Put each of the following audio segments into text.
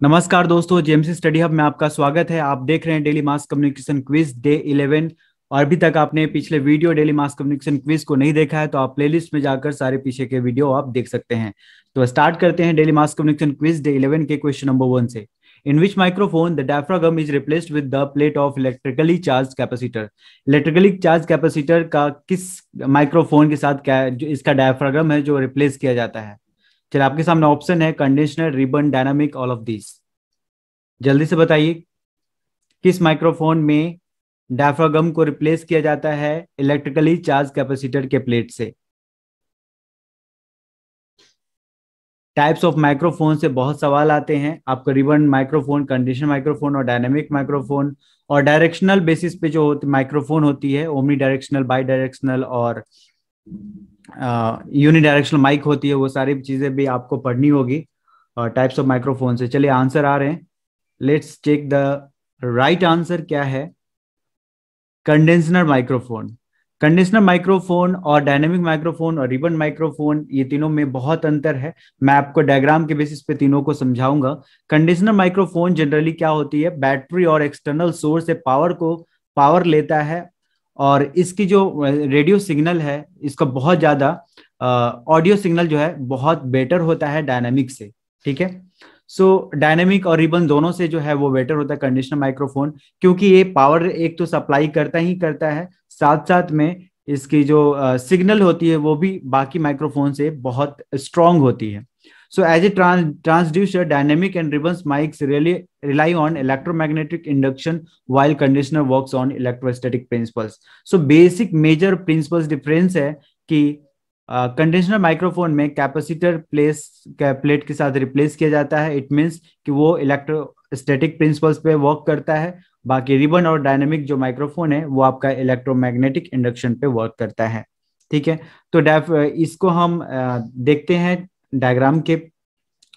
नमस्कार दोस्तों, JMC study hub में आपका स्वागत है। आप देख रहे हैं daily mass communication quiz day 11। और अभी तक आपने पिछले video daily mass communication quiz को नहीं देखा है तो आप प्लेलिस्ट में जाकर सारे पीछे के वीडियो आप देख सकते हैं। तो स्टार्ट करते हैं daily mass communication quiz day 11 के क्वेश्चन नंबर 1 से। In which microphone the diaphragm is replaced with the plate of electrically charged capacitor. Electrically charged capacitor का किस माइक्रोफोन के साथ क्या जो इसका डायफ्रागम है जो रिप्लेस किया जाता है। चलिए, आपके सामने ऑप्शन है conditioner, ribbon, dynamic, all of this. जल्दी से बताइए किस माइक्रोफोन में डायफ्रागम को रिप्लेस किया जाता है इलेक्ट्रिकली चार्ज कैपेसिटर के प्लेट से। टाइप्स ऑफ माइक्रोफोन से बहुत सवाल आते हैं आपको। रिबन माइक्रोफोन, कंडीशनर माइक्रोफोन और डायनेमिक माइक्रोफोन। और डायरेक्शनल बेसिस पे जो माइक्रोफोन होती है, ओमनी डायरेक्शनल, बाई डायरेक्शनल और यूनि डायरेक्शनल माइक होती है, वो सारी चीजें भी आपको पढ़नी होगी टाइप्स ऑफ माइक्रोफोन से। चलिए आंसर आ रहे हैं, let's check the right answer क्या है। Condenser microphone. कंडेंसर माइक्रोफोन और डायनेमिक माइक्रोफोन और रिबन माइक्रोफोन, ये तीनों में बहुत अंतर है। मैं आपको डायग्राम के बेसिस पे तीनों को समझाऊंगा। कंडेंसर माइक्रोफोन जनरली क्या होती है, बैटरी और एक्सटर्नल सोर्स से पावर लेता है और इसकी जो रेडियो सिग्नल है इसका बहुत ज्यादा ऑडियो सिग्नल जो है बहुत बेटर होता है डायनेमिक से। ठीक है, सो डायनेमिक और रिबन दोनों से जो है वो बेटर होता है कंडीशनर माइक्रोफोन, क्योंकि ये पावर एक तो सप्लाई करता ही करता है, साथ साथ में इसकी जो सिग्नल होती है वो भी बाकी माइक्रोफोन से बहुत स्ट्रांग होती है। So as a transducer, dynamic and ribbons mics really rely on electromagnetic induction while conditioner works on electrostatic principles. So basic major principles difference है कि कंडेंसर माइक्रोफोन में कैपेसिटर प्लेट के साथ रिप्लेस किया जाता है। इट मीन्स कि वो इलेक्ट्रोस्टैटिक प्रिंसिपल्स पे वर्क करता है। बाकी रिबन और डायनेमिक जो माइक्रोफोन है वो आपका इलेक्ट्रोमैग्नेटिक इंडक्शन पे वर्क करता है। ठीक है, तो इसको हम देखते हैं डायग्राम के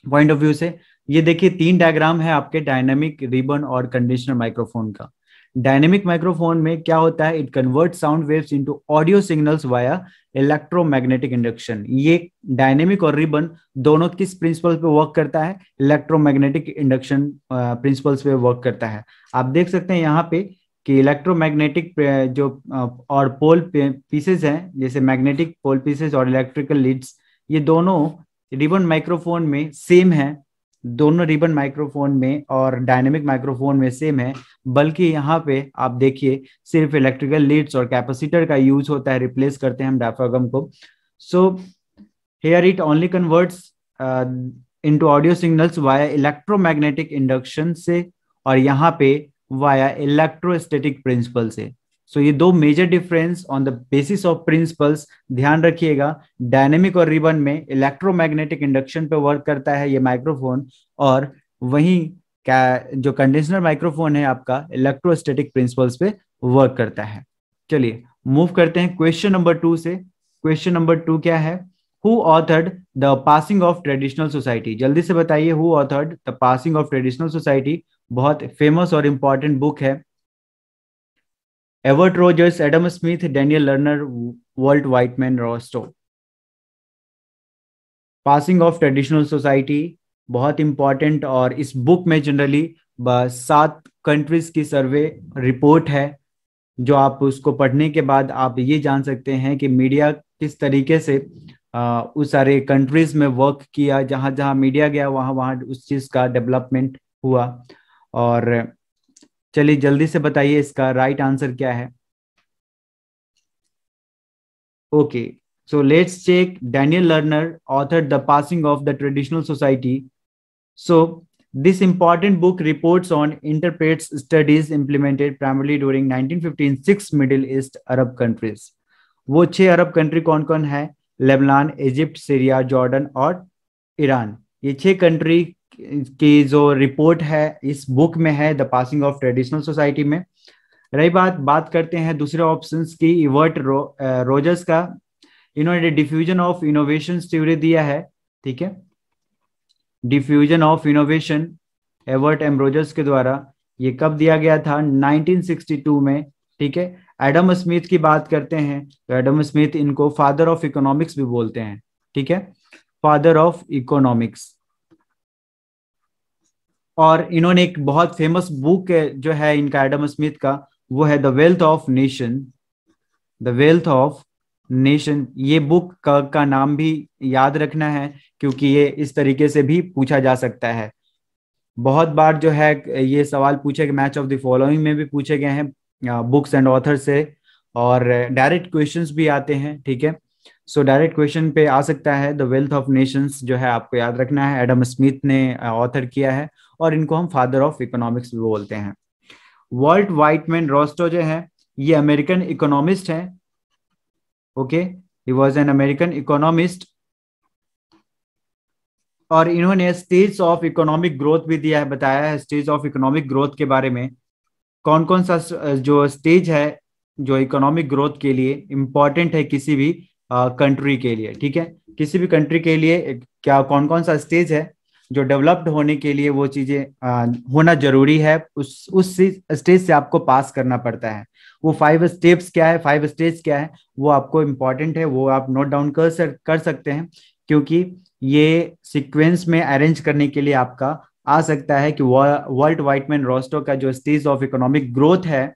पॉइंट ऑफ व्यू से। ये देखिए, 3 डायग्राम है आपके डायनेमिक, रिबन और कंडीशनर माइक्रोफोन का। डायनेमिक माइक्रोफोन में क्या होता है, it convert sound waves into audio signals via electromagnetic induction. ये डायनेमिक और रिबन दोनों किस प्रिंसिपल पे वर्क करता है, इलेक्ट्रोमैग्नेटिक इंडक्शन प्रिंसिपल्स पे वर्क करता है। आप देख सकते हैं यहाँ पे कि इलेक्ट्रोमैग्नेटिक जो और पोल पीसेस हैं, जैसे मैग्नेटिक पोल पीसेस और इलेक्ट्रिकल लीड्स, ये दोनों रिबन माइक्रोफोन में सेम है। दोनों रिबन माइक्रोफोन में और डायनेमिक माइक्रोफोन में सेम है, बल्कि यहाँ पे आप देखिए सिर्फ इलेक्ट्रिकल लीड्स और कैपेसिटर का यूज होता है, रिप्लेस करते हैं हम डायफ्रागम को। So here it only converts into audio signals via electromagnetic induction से, और यहाँ पे वाया इलेक्ट्रोस्टैटिक प्रिंसिपल से। सो ये दो major difference on the basis of principles. ध्यान रखिएगा, डायनेमिक और रिबन में इलेक्ट्रोमैग्नेटिक इंडक्शन पे वर्क करता है ये माइक्रोफोन, और वहीं क्या जो कंडेंसर माइक्रोफोन है आपका इलेक्ट्रोस्टैटिक प्रिंसिपल्स पे वर्क करता है। चलिए मूव करते हैं क्वेश्चन नंबर 2 से। क्वेश्चन नंबर 2 क्या है, who authored the passing of traditional society. जल्दी से बताइए, who authored the passing of traditional society. बहुत फेमस और इंपॉर्टेंट बुक है। Everett Rogers, Adam Smith, Daniel Lerner, Walt Whitman, Rostow. Passing of traditional society बहुत important, और इस book में जनरली 7 कंट्रीज की सर्वे रिपोर्ट है, जो आप उसको पढ़ने के बाद आप ये जान सकते हैं कि मीडिया किस तरीके से उस सारे कंट्रीज में वर्क किया। जहां जहां मीडिया गया वहां वहां उस चीज का डेवलपमेंट हुआ। और चलिए जल्दी से बताइए इसका राइट आंसर क्या है। Okay, so let's check. Daniel Lerner authored The Passing of the Traditional Society. So this important book reports on interprets studies implemented primarily during 1956 Middle East Arab countries. वो 6 अरब कंट्री कौन कौन है, Lebanon, Egypt, Syria, Jordan और Iran. ये 6 country की जो report है इस बुक में है, the passing of traditional society में। रही बात करते हैं दूसरे ऑप्शंस की। इवर्ट रोजर्स का, इन्होंने डिफ्यूजन ऑफ इनोवेशन थ्योरी दिया है। ठीक है, diffusion of innovation Everett M Rogers के द्वारा। ये कब दिया गया था, 1962 में। ठीक है, एडम स्मिथ की बात करते हैं तो एडम स्मिथ, इनको फादर ऑफ इकोनॉमिक्स भी बोलते हैं। ठीक है, फादर ऑफ इकोनॉमिक्स। और इन्होंने एक बहुत फेमस बुक जो है इनका एडम स्मिथ का, वो है the wealth of nation. The wealth of nation, ये बुक का नाम भी याद रखना है, क्योंकि ये इस तरीके से भी पूछा जा सकता है। बहुत बार जो है ये सवाल पूछे गए, मैच ऑफ द फॉलोइंग में भी पूछे गए हैं बुक्स एंड ऑथर से, और डायरेक्ट क्वेश्चंस भी आते हैं, ठीक है। सो डायरेक्ट क्वेश्चन पे आ सकता है। द वेल्थ ऑफ नेशंस जो है आपको याद रखना है, एडम स्मिथ ने ऑथर किया है, और इनको हम फादर ऑफ इकोनॉमिक्स भी बोलते हैं। वॉल्ट वाइटमैन रोस्टो जो है, ये अमेरिकन इकोनॉमिस्ट है। Okay, he was an American economist, और इन्होंने स्टेज ऑफ इकोनॉमिक ग्रोथ भी दिया है, बताया है स्टेज ऑफ इकोनॉमिक ग्रोथ के बारे में। कौन कौन सा जो स्टेज है जो इकोनॉमिक ग्रोथ के लिए इम्पॉर्टेंट है किसी भी कंट्री के लिए, ठीक है। किसी भी कंट्री के लिए क्या कौन कौन सा स्टेज है जो डेवलप्ड होने के लिए वो चीजें होना जरूरी है, उस स्टेज से आपको पास करना पड़ता है। वो 5 स्टेप्स क्या है, 5 स्टेज क्या है, वो आपको इम्पॉर्टेंट है, वो आप नोट डाउन कर सकते हैं, क्योंकि ये सीक्वेंस में अरेंज करने के लिए आपका आ सकता है कि वर्ल्ड वाइटमैन रोस्टो का जो स्टेज ऑफ इकोनॉमिक ग्रोथ है,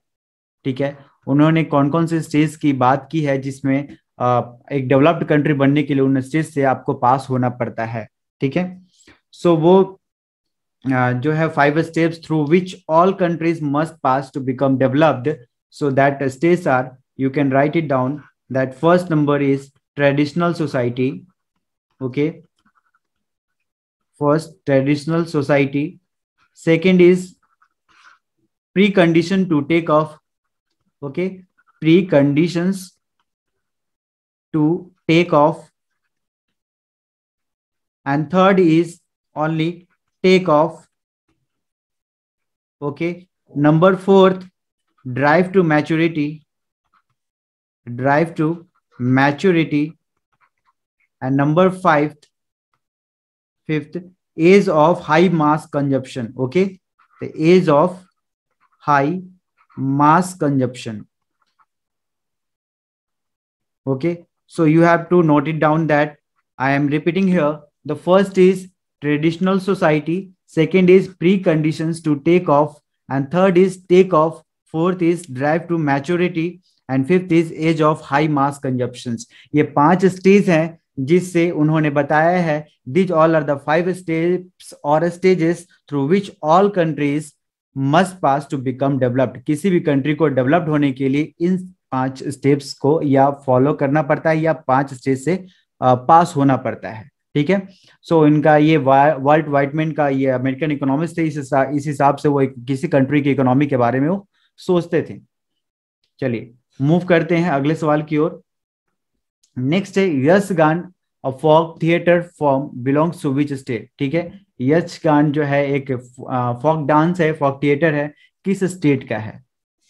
ठीक है, उन्होंने कौन कौन से स्टेज की बात की है जिसमें एक डेवलप्ड कंट्री बनने के लिए उन स्टेज से आपको पास होना पड़ता है, ठीक है। सो वो जो है 5 steps through which all countries must pass to become developed. So that stage are, you can write it down, that first number is traditional society. Okay, first traditional society. Second is precondition to take off. Okay, preconditions to take off. And third is only take off. Okay, number fourth, drive to maturity. Drive to maturity. And number fifth, age of high mass consumption. Okay, the age of high mass consumption. Okay, so you have to note it down that I am repeating here. The first is traditional society, second is preconditions to take off, and third is take off, fourth is drive to maturity, and fifth is age of high mass consumptions. ये 5 stage हैं जिससे उन्होंने बताया है, these all are the 5 steps or stages through which all countries must pass to become developed. किसी भी country को developed होने के लिए इन 5 स्टेप्स को या फॉलो करना पड़ता है, या 5 स्टेज से पास होना पड़ता है, ठीक है। सो इनका ये वर्ल्ड वाइटमैन का, ये अमेरिकन इकोनॉमिस्ट थे, इस हिसाब से वो किसी कंट्री की इकोनॉमी के बारे में वो सोचते थे। चलिए मूव करते हैं अगले सवाल की ओर। नेक्स्ट है Yakshagana, a folk theatre form belongs to which state, ठीक है। यक्षगान जो है एक फोक डांस है, फोक थिएटर है, किस स्टेट का है?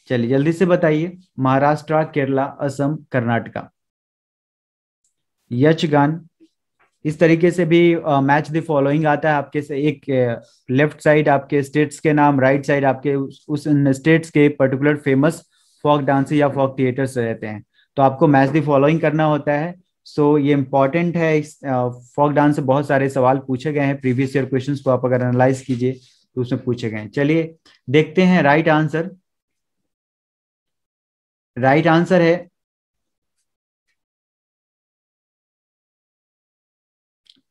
चलिए जल्दी से बताइए। महाराष्ट्र, केरला, असम, कर्नाटका। यक्षगान, इस तरीके से भी मैच द फॉलोइंग आता है आपके से, एक लेफ्ट साइड आपके स्टेट्स के नाम, राइट साइड आपके उस स्टेट्स के पर्टिकुलर फेमस फोक डांस या फोक थिएटर्स रहते हैं, तो आपको मैच द फॉलोइंग करना होता है। सो ये इंपॉर्टेंट है। इस फोक डांस से बहुत सारे सवाल पूछे गए हैं, प्रीवियस ईयर क्वेश्चंस को आप अगर एनालाइज कीजिए तो उसमें पूछे गए हैं। चलिए देखते हैं राइट आंसर। राइट आंसर है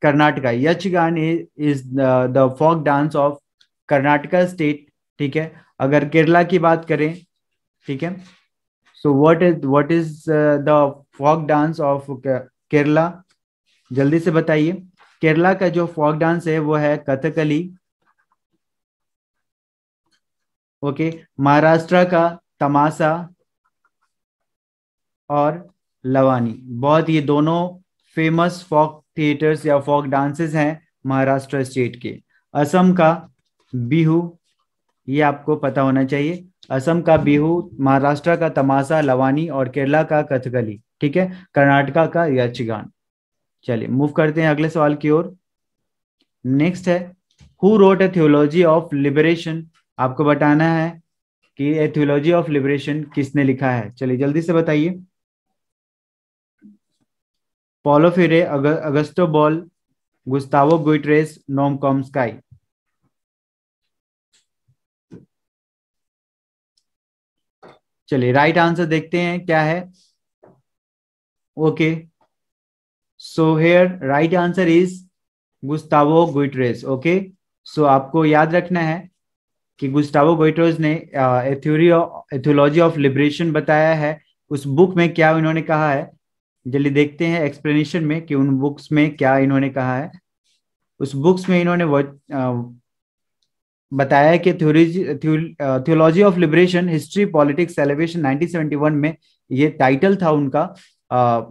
Karnataka. Yakshagana is the folk dance of Karnataka state, ठीक है। अगर केरला की बात करें, ठीक है, so what is the folk dance of Kerala? जल्दी से बताइए। केरला का जो फोक डांस है वो है कथकली। ओके, महाराष्ट्र का तमाशा और लवानी। बहुत ये दोनों फेमस फोक थिएटर्स या फोक डांसेस हैं महाराष्ट्र स्टेट के। असम का बिहू, ये आपको पता होना चाहिए। असम का बिहू, महाराष्ट्र का तमाशा, लवानी, और केरला का कथकली, ठीक है। कर्नाटका का यक्षगान। चलिए मूव करते हैं अगले सवाल की ओर। नेक्स्ट है, who wrote a theology of liberation? आपको बताना है कि ए थियोलॉजी ऑफ लिबरेशन किसने लिखा है। चलिए जल्दी से बताइए। Paulo Freire, Augusto Boal, Gustavo Gutierrez, Noam Chomsky. चलिए राइट आंसर देखते हैं क्या है। Okay, so here right answer is Gustavo Gutierrez. Okay, so आपको याद रखना है कि गुस्तावो गुइटरेस ने एथियोलॉजी ऑफ लिबरेशन बताया है। उस बुक में क्या उन्होंने कहा है, जल्दी देखते हैं एक्सप्लेनेशन में कि उन बुक्स में क्या इन्होंने कहा है। उस बुक्स में इन्होंने बताया कि theology of liberation history politics celebration 1971 में ये टाइटल था उनका।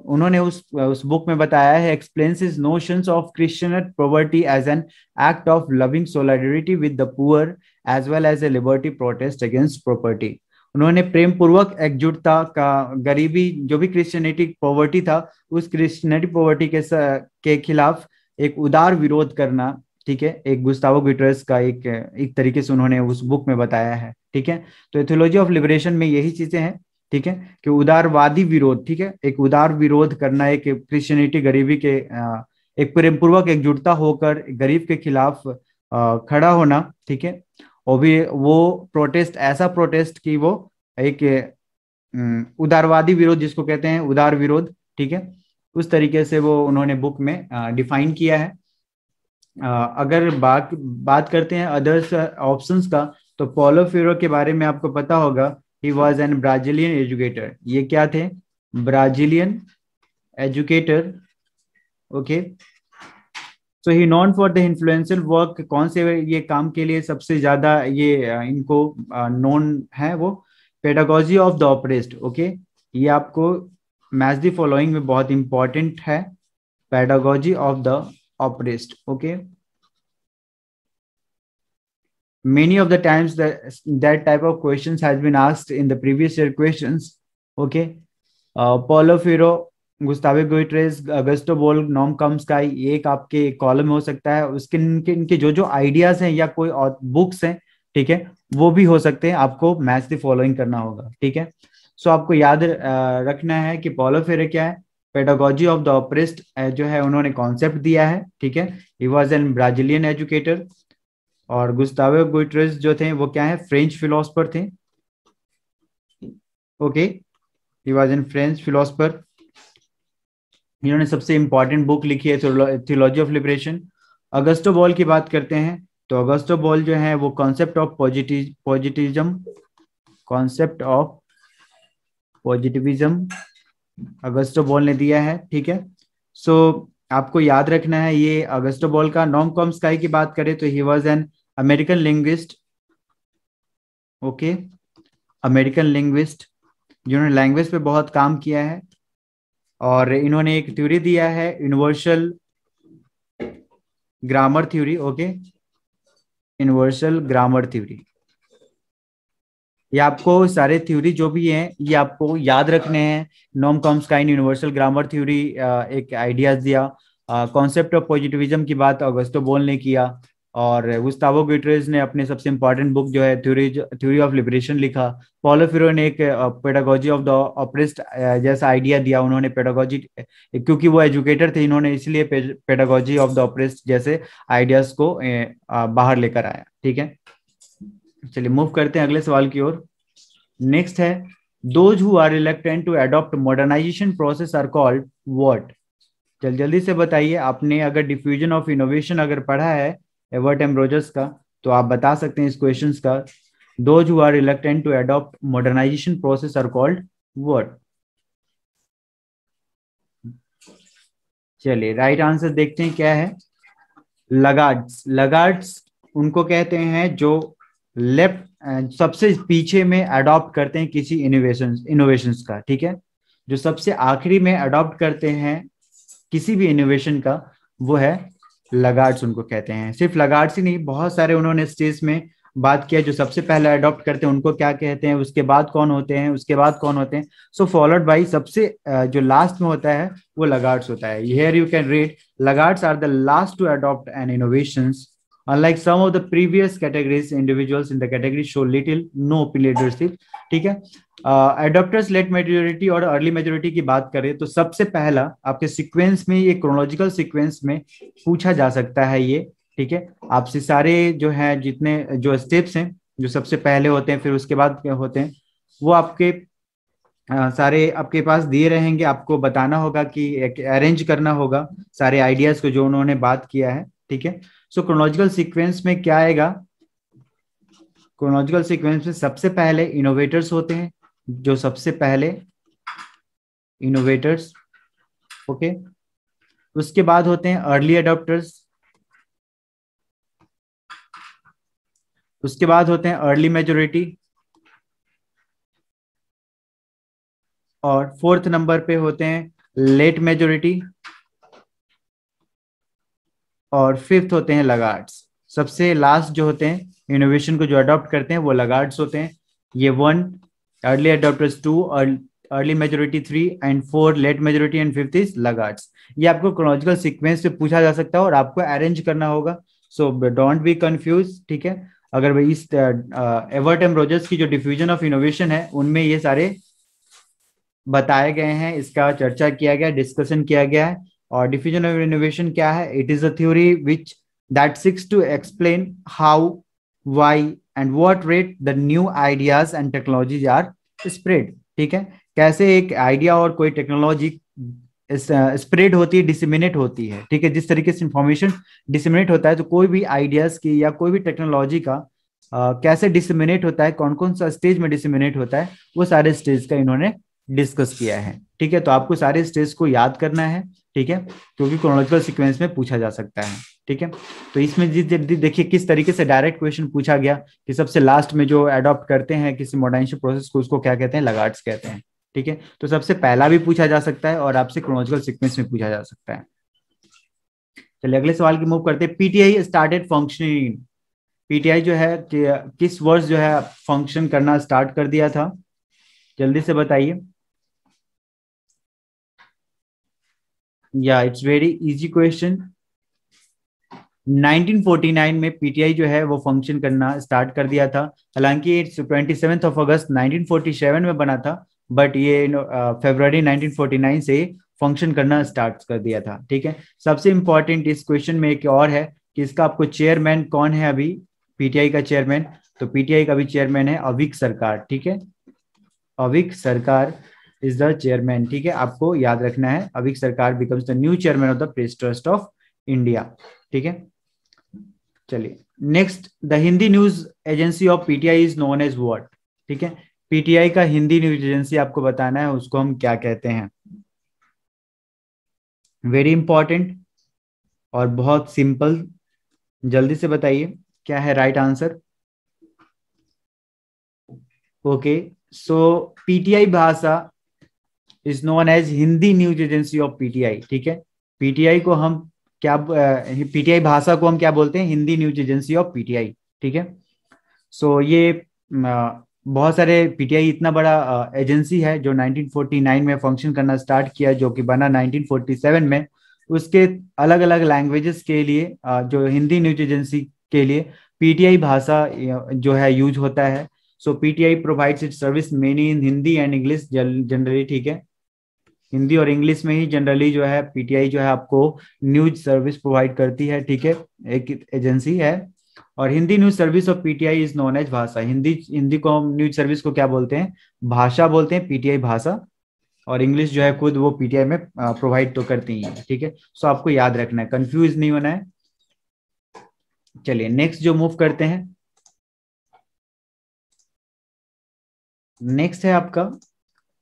उन्होंने उस बुक में बताया है explains his notions of Christian poverty as an act of loving solidarity with the poor as well as a liberty protest against property. उन्होंने प्रेम पूर्वक एकजुटता का गरीबी जो भी क्रिश्चियनिटी पॉवर्टी था उस क्रिश्चियनिटी पॉवर्टी के खिलाफ एक उदार विरोध करना। ठीक है, एक गुस्तावो गुइटरेस का एक तरीके से उन्होंने उस बुक में बताया है। ठीक है, तो एथियोलॉजी ऑफ लिबरेशन में यही चीजें हैं। ठीक है, कि उदारवादी विरोध, ठीक है, एक उदार विरोध करना, एक क्रिश्चियनिटी गरीबी के एक प्रेम पूर्वक एकजुटता होकर गरीब के खिलाफ खड़ा होना। ठीक है, और भी वो प्रोटेस्ट ऐसा प्रोटेस्ट कि वो एक उदारवादी विरोध जिसको कहते हैं उदार विरोध। ठीक है, उस तरीके से वो उन्होंने बुक में डिफाइन किया है। अगर बात बात करते हैं अदर्स ऑप्शंस का, तो पॉलो फेरो के बारे में आपको पता होगा, he was an Brazilian educator. ये क्या थे? Brazilian educator. Okay, so he non for the influential work. कौन से ये काम के लिए सबसे ज्यादा ये इनको नोन है? वो pedagogy of the oppressed. Okay, ये आपको मैच द फॉलोइंग में बहुत इंपॉर्टेंट है, pedagogy of the oppressed. Okay, many of the times that type of questions has been asked in the previous year questions. Okay, Paulo Ferro, Gustavo Gutierrez, Augusto Boal, Noam कॉम्स्काई, ये एक आपके column हो सकता है। उसके इनके जो जो आइडियाज हैं या कोई और बुक्स हैं, ठीक है, वो भी हो सकते हैं। आपको मैच द फॉलोइंग करना होगा। ठीक है, सो आपको याद रखना है कि पॉलो फेरो क्या है, पेडागोजी ऑफ द ऑपरेस्ड जो है उन्होंने कॉन्सेप्ट दिया है। ठीक है, he was an Brazilian educator. और गुस्तावे गुइटरेस जो थे वो क्या है, फ्रेंच फिलोसफर थे। Okay, he was an French philosopher. इन्होंने सबसे इंपॉर्टेंट बुक लिखी है theology of liberation. Augusto ball की बात करते हैं, तो अगस्टो बॉल जो है वो concept of positivism, concept of positivism Augusto ball ने दिया है। ठीक है, सो आपको याद रखना है ये अगस्टो बॉल का। नॉम कॉम्स्काई की बात करें तो he was an American linguist. Okay, American linguist जिन्होंने लैंग्वेज पे बहुत काम किया है, और इन्होंने एक थ्योरी दिया है universal grammar theory. Okay, universal grammar theory. ये आपको सारे थ्योरी जो भी हैं ये आपको याद रखने हैं। नॉम कॉम्स्काई ने यूनिवर्सल ग्रामर थ्योरी एक आइडियाज दिया। कॉन्सेप्ट ऑफ पॉजिटिविज्म की बात अगस्टो बोल ने किया, और गुस्तावो गुइटरेस ने अपने सबसे इंपॉर्टेंट बुक जो है थ्योरी ऑफ लिबरेशन लिखा। पॉलो फेरो ने एक पेडागोजी ऑफ द ऑपरेस्ड जैसा आइडिया दिया। उन्होंने पेडागोजी, क्योंकि वो एजुकेटर थे, इन्होंने इसलिए पेडागोजी ऑफ द ऑपरेस्ड जैसे आइडियाज को बाहर लेकर आया। ठीक है, चलिए मूव करते हैं अगले सवाल की ओर। नेक्स्ट है, those who are reluctant to adopt modernization process are called what? जल्दी से बताइए। आपने अगर डिफ्यूजन ऑफ इनोवेशन अगर पढ़ा है एवर्ट एम्ब्रोजस का, तो आप बता सकते हैं इस क्वेश्चन का। Those who are reluctant to adopt modernization process are called what? चलिए राइट आंसर देखते हैं क्या है। लगार्ड्स। लगार्ड्स उनको कहते हैं जो लेफ्ट सबसे पीछे में अडॉप्ट करते हैं किसी इनोवेशंस का। ठीक है, जो सबसे आखिरी में अडॉप्ट करते हैं किसी भी इनोवेशन का, वो है लगार्ड्स उनको कहते हैं। सिर्फ लगार्ड्स ही नहीं, बहुत सारे उन्होंने स्टेज में बात किया जो सबसे पहले अडॉप्ट करते हैं उनको क्या कहते हैं, उसके बाद कौन होते हैं, उसके बाद कौन होते हैं। सो फॉलोड बाई सबसे जो लास्ट में होता है वो लगार्ड्स होता है। Here you can read, laggards are the last to adopt an innovations. Unlike some of the previous categories, individuals in the category show little no leadership. ठीक है, एडॉप्टर्स लेट मेजोरिटी और early majority की बात करें तो सबसे पहला आपके सीक्वेंस में, ये क्रोनोलॉजिकल सीक्वेंस में पूछा जा सकता है ये। ठीक है, आपसे सारे जो है जितने जो स्टेप्स हैं, जो सबसे पहले होते हैं फिर उसके बाद क्या होते हैं, वो आपके सारे आपके पास दिए रहेंगे, आपको बताना होगा कि अरेंज करना होगा सारे आइडियाज को जो उन्होंने बात किया है, ठीक है। सो क्रोनोलॉजिकल सीक्वेंस में क्या आएगा, क्रोनोलॉजिकल सीक्वेंस में सबसे पहले इनोवेटर्स होते हैं, जो सबसे पहले इनोवेटर्स, ओके। उसके बाद होते हैं अर्ली अडॉप्टर्स, उसके बाद होते हैं अर्ली मेजोरिटी, और फोर्थ नंबर पे होते हैं लेट मेजोरिटी, और फिफ्थ होते हैं लगार्ड्स। सबसे लास्ट जो होते हैं इनोवेशन को जो अडॉप्ट करते हैं वो लगार्ड्स होते हैं। ये one, early adopters two, early majority three, and four late majority, and fifth is laggards. ये आपको क्रोनोलॉजिकल सीक्वेंस से पूछा जा सकता है और आपको अरेंज करना होगा। सो डोंट बी कंफ्यूज, ठीक है। अगर इस एवर्ट एम रोजर्स की जो डिफ्यूजन ऑफ इनोवेशन है उनमें ये सारे बताए गए हैं, इसका चर्चा किया गया, डिस्कशन किया गया है। और डिफ्यूजन ऑफ इनोवेशन क्या है? It is a theory which that seeks to explain how, why and what rate the new ideas and technologies are spread, ठीक है। कैसे एक आइडिया और कोई टेक्नोलॉजी स्प्रेड होती है, डिसिमिनेट होती है, ठीक है। जिस तरीके से इंफॉर्मेशन डिसिमिनेट होता है, तो कोई भी आइडियाज की या कोई भी टेक्नोलॉजी का कैसे डिसिमिनेट होता है, कौन कौन सा स्टेज में डिसिमिनेट होता है, वो सारे स्टेज का इन्होंने डिस्कस किया है, ठीक है। तो आपको सारे स्टेज को याद करना है, ठीक है, क्योंकि क्रोनोलॉजिकल सीक्वेंस में पूछा जा सकता है, ठीक है। तो इसमें देखिए किस तरीके से डायरेक्ट क्वेश्चन पूछा गया कि सबसे लास्ट में जो अडॉप्ट करते हैं किसी मॉडर्नाइजेशन प्रोसेस को, उसको क्या कहते हैं? लगार्ड्स कहते हैं, ठीक है। तो सबसे पहला भी पूछा जा सकता है और आपसे क्रोनोलॉजिकल सीक्वेंस में पूछा जा सकता है। चलिए अगले सवाल की मूव करते हैं। PTI started functioning. पीटीआई जो है किस वर्ष जो है फंक्शन करना स्टार्ट कर दिया था? जल्दी से बताइए। या इट्स वेरी इजी क्वेश्चन। 1949 में पीटीआई जो है वो फंक्शन करना स्टार्ट कर दिया था। हालांकि इट्स 27 ऑफ अगस्त 1947 में बना था, बट ये फरवरी 1949 से फंक्शन करना स्टार्ट कर दिया था, ठीक है। सबसे इंपॉर्टेंट इस क्वेश्चन में एक और है कि इसका आपको चेयरमैन कौन है अभी, पीटीआई का चेयरमैन? तो पीटीआई का भी चेयरमैन है अविक सरकार, ठीक है। अविक सरकार इज द चेयरमैन, ठीक है। आपको याद रखना है, Avik Sarkar becomes the new chairman of the Press Trust of India, ठीक है। चलिए next, the Hindi news agency of PTI is known as what, ठीक है। पीटीआई का हिंदी न्यूज एजेंसी आपको बताना है, उसको हम क्या कहते हैं? वेरी इंपॉर्टेंट और बहुत सिंपल, जल्दी से बताइए क्या है right answer. Okay, so PTI Bhasha is known as Hindi news agency of PTI, ठीक है। पीटीआई को हम क्या, पीटीआई भाषा को हम क्या बोलते हैं? Hindi news agency of PTI, ठीक है। सो ये बहुत सारे, पीटीआई इतना बड़ा एजेंसी है जो 1949 में फंक्शन करना स्टार्ट किया, जो कि बना 1947 में। उसके अलग अलग लैंग्वेजेस के लिए जो हिंदी न्यूज एजेंसी के लिए पीटीआई भाषा जो है यूज होता है। So PTI provides it service many in Hindi and English generally, ठीक है। हिंदी और इंग्लिश में ही जनरली जो है पीटीआई जो है आपको न्यूज सर्विस प्रोवाइड करती है, ठीक है। एक एजेंसी है। और Hindi news service of PTI is known as Bhasha. Hindi Hindi को हम न्यूज सर्विस को क्या बोलते हैं? भाषा बोलते हैं, पीटीआई भाषा। और इंग्लिश जो है खुद वो पीटीआई में प्रोवाइड तो करती ही है, ठीक है। सो आपको याद रखना है, कंफ्यूज नहीं होना है। चलिए नेक्स्ट जो मूव करते हैं, नेक्स्ट है आपका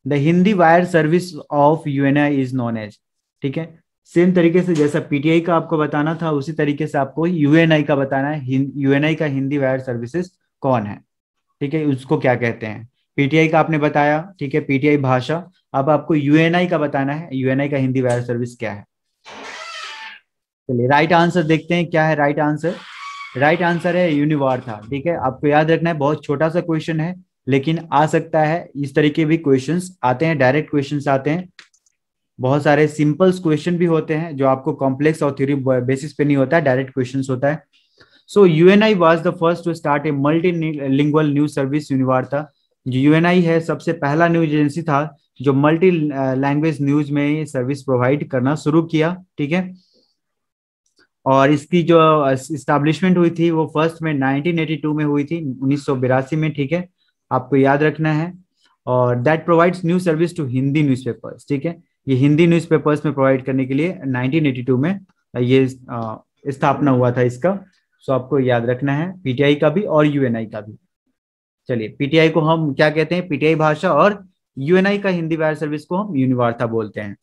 the Hindi wire service of UNI is known as, ठीक है। सेम तरीके से जैसा पीटीआई का आपको बताना था, उसी तरीके से आपको यूएनआई का बताना है। यूएनआई का हिंदी वायर सर्विसेज कौन है, ठीक है, उसको क्या कहते हैं? पीटीआई का आपने बताया, ठीक है, पीटीआई भाषा। अब आपको यूएनआई का बताना है, यूएनआई का हिंदी वायर सर्विस क्या है। चलिए राइट आंसर देखते हैं क्या है राइट आंसर। राइट आंसर है यूनिवार था, ठीक है। आपको याद रखना है, बहुत छोटा सा क्वेश्चन है, लेकिन आ सकता है। इस तरीके भी क्वेश्चंस आते हैं, डायरेक्ट क्वेश्चंस आते हैं। बहुत सारे सिंपल क्वेश्चन भी होते हैं जो आपको कॉम्प्लेक्स और थ्योरी बेसिस पे नहीं होता है, डायरेक्ट क्वेश्चंस होता है। So UNI was the first to start a multilingual news service. यूनिवार था जो यूएनआई है, सबसे पहला न्यूज एजेंसी था जो मल्टी लैंग्वेज न्यूज में सर्विस प्रोवाइड करना शुरू किया, ठीक है। और इसकी जो इस्टेब्लिशमेंट हुई थी वो फर्स्ट में 1982 में हुई थी, 1982 में, ठीक है। आपको याद रखना है। और that provides new service to Hindi newspapers, ठीक है। ये हिंदी न्यूज़पेपर्स में प्रोवाइड करने के लिए 1982 में ये स्थापना हुआ था इसका। सो आपको याद रखना है पीटीआई का भी और यूएनआई का भी। चलिए, पीटीआई को हम क्या कहते हैं, पीटीआई भाषा, और यूएनआई का हिंदी वायर सर्विस को हम यूनिवार्ता बोलते हैं।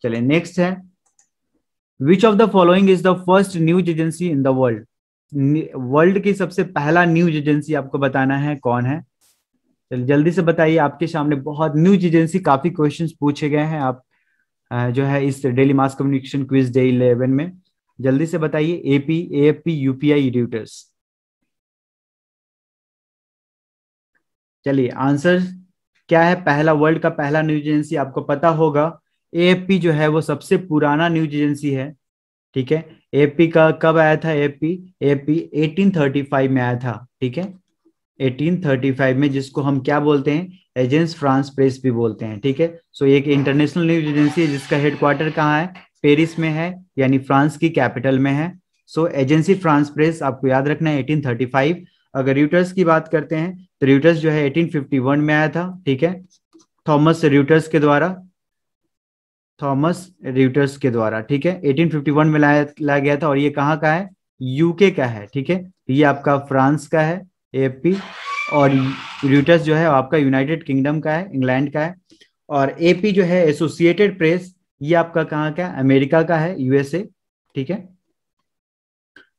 चलिए नेक्स्ट है, which of the following is the first news agency in the world. World की सबसे पहला न्यूज एजेंसी आपको बताना है कौन है। चलिए जल्दी से बताइए, आपके सामने बहुत न्यूज एजेंसी काफी क्वेश्चंस पूछे गए हैं आप जो है इस daily mass communication quiz day 11 में। जल्दी से बताइए, एपी, एएफपी, यूपीआई, रियूटर्स। चलिए आंसर क्या है, पहला वर्ल्ड का पहला न्यूज एजेंसी आपको पता होगा, एएफपी जो है वो सबसे पुराना न्यूज एजेंसी है, ठीक है। एएफपी का कब आया था, एएफपी एएफपी 1835 में आया था, ठीक है। 1835 में, जिसको हम क्या बोलते हैं, एजेंस फ्रांस प्रेस भी बोलते हैं, ठीक है। सो ये एक इंटरनेशनल न्यूज एजेंसी है जिसका हेडक्वार्टर कहाँ है, पेरिस में है, यानी फ्रांस की कैपिटल में है। सो एजेंसी फ्रांस प्रेस आपको याद रखना है 1835। अगर रियूटर्स की बात करते हैं तो रियूटर्स जो है 1851 में आया था, ठीक है, थॉमस रियूटर्स के द्वारा, थॉमस रियूटर्स के द्वारा, ठीक है। 1851 में लाया गया था, और ये कहाँ का है, यूके का है, ठीक है। ये आपका फ्रांस का है एएफपी, और रियूटर्स जो है आपका यूनाइटेड किंगडम का है, इंग्लैंड का है। और एपी जो है एसोसिएटेड प्रेस, ये आपका कहाँ का है, अमेरिका का है, यूएसए, ठीक है।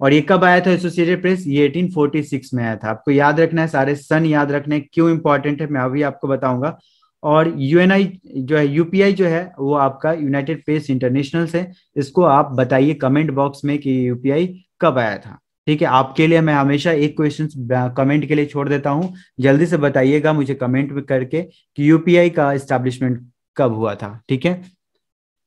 और ये कब आया था एसोसिएटेड प्रेस, ये 1846 में आया था। आपको याद रखना है, सारे सन याद रखने हैं, क्यों इंपॉर्टेंट है मैं अभी आपको बताऊंगा। और यूएनआई जो है, यूपीआई जो है वो आपका यूनाइटेड प्रेस इंटरनेशनल से। इसको आप बताइए कमेंट बॉक्स में कि यूपीआई कब आया था, ठीक है। आपके लिए मैं हमेशा एक क्वेश्चन कमेंट के लिए छोड़ देता हूँ, जल्दी से बताइएगा मुझे कमेंट में करके कि यूपीआई का एस्टैब्लिशमेंट कब हुआ था, ठीक है।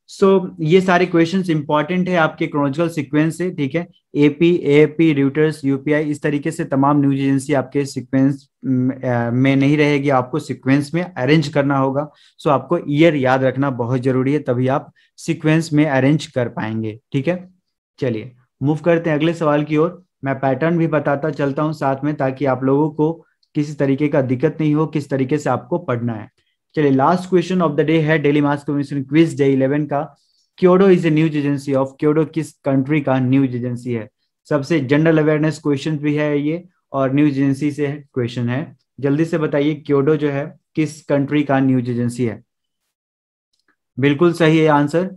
सो ये सारे क्वेश्चंस इंपॉर्टेंट है आपके क्रोनोलॉजिकल सीक्वेंस से, ठीक है। एपी, एएपी, रियूटर्स, यूपीआई, इस तरीके से तमाम न्यूज एजेंसी आपके सीक्वेंस में नहीं रहेगी, आपको सीक्वेंस में अरेंज करना होगा। सो आपको ईयर याद रखना बहुत जरूरी है, तभी आप सीक्वेंस में अरेंज कर पाएंगे, ठीक है। चलिए मूव करते हैं अगले सवाल की ओर। मैं पैटर्न भी बताता चलता हूँ साथ में, ताकि आप लोगों को किसी तरीके का दिक्कत नहीं हो किस तरीके से आपको पढ़ना है। चलिए last question of the day है daily mass communication quiz day 11 का, Kyodo is a news agency of, Kyodo किस कंट्री का न्यूज एजेंसी है। सबसे जनरल अवेयरनेस क्वेश्चन भी है ये, और न्यूज एजेंसी से क्वेश्चन है। जल्दी से बताइए क्योडो जो है किस कंट्री का न्यूज एजेंसी है। बिल्कुल सही है आंसर,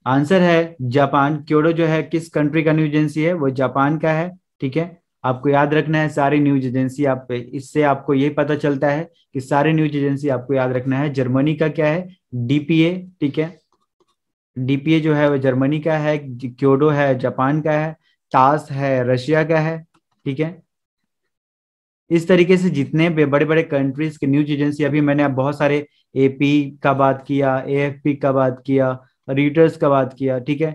आंसर है जापान। क्योडो जो है किस कंट्री का न्यूज एजेंसी है, वो जापान का है, ठीक है। आपको याद रखना है सारी न्यूज एजेंसी, आप इससे आपको यही पता चलता है कि सारे न्यूज एजेंसी आपको याद रखना है। जर्मनी का क्या है, डीपीए, ठीक है। डीपीए जो है वो जर्मनी का है, क्योडो है जापान का है, टास है रशिया का है, ठीक है। इस तरीके से जितने बड़े बड़े कंट्रीज के न्यूज एजेंसी, अभी मैंने अब बहुत सारे, एपी का बात किया, एएफपी का बात किया, रियूटर्स का बात किया, ठीक है।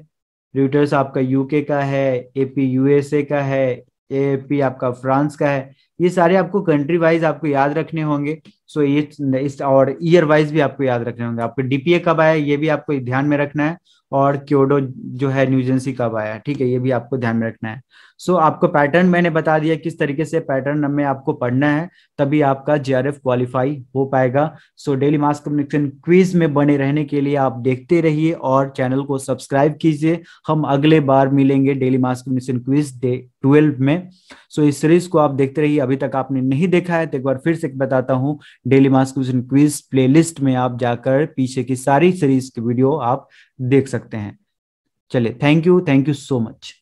रियूटर्स आपका यूके का है, एपी यूएसए का है, एएफपी आपका फ्रांस का है। ये सारे आपको कंट्री वाइज आपको याद रखने होंगे। सो ये इस और ईयर वाइज भी आपको याद रखने होंगे। आपको डीपीए कब आया ये भी आपको ध्यान में रखना है, और क्योडो जो है न्यूज एजेंसी कब आया, ठीक है, ये भी आपको ध्यान में रखना है। सो आपको पैटर्न मैंने बता दिया किस तरीके से पैटर्न में आपको पढ़ना है, तभी आपका जेआरएफ क्वालिफाई हो पाएगा। So daily mass communication quiz में बने रहने के लिए आप देखते रहिए और चैनल को सब्सक्राइब कीजिए। हम अगले बार मिलेंगे daily mass communication quiz day 12 में। सो इस सीरीज को आप देखते रहिए, अभी तक आपने नहीं देखा है तो एक बार फिर से बताता हूँ, daily mass communication quiz playlist में आप जाकर पीछे की सारी सीरीज की वीडियो आप देख सकते हैं। चलिए थैंक यू सो मच।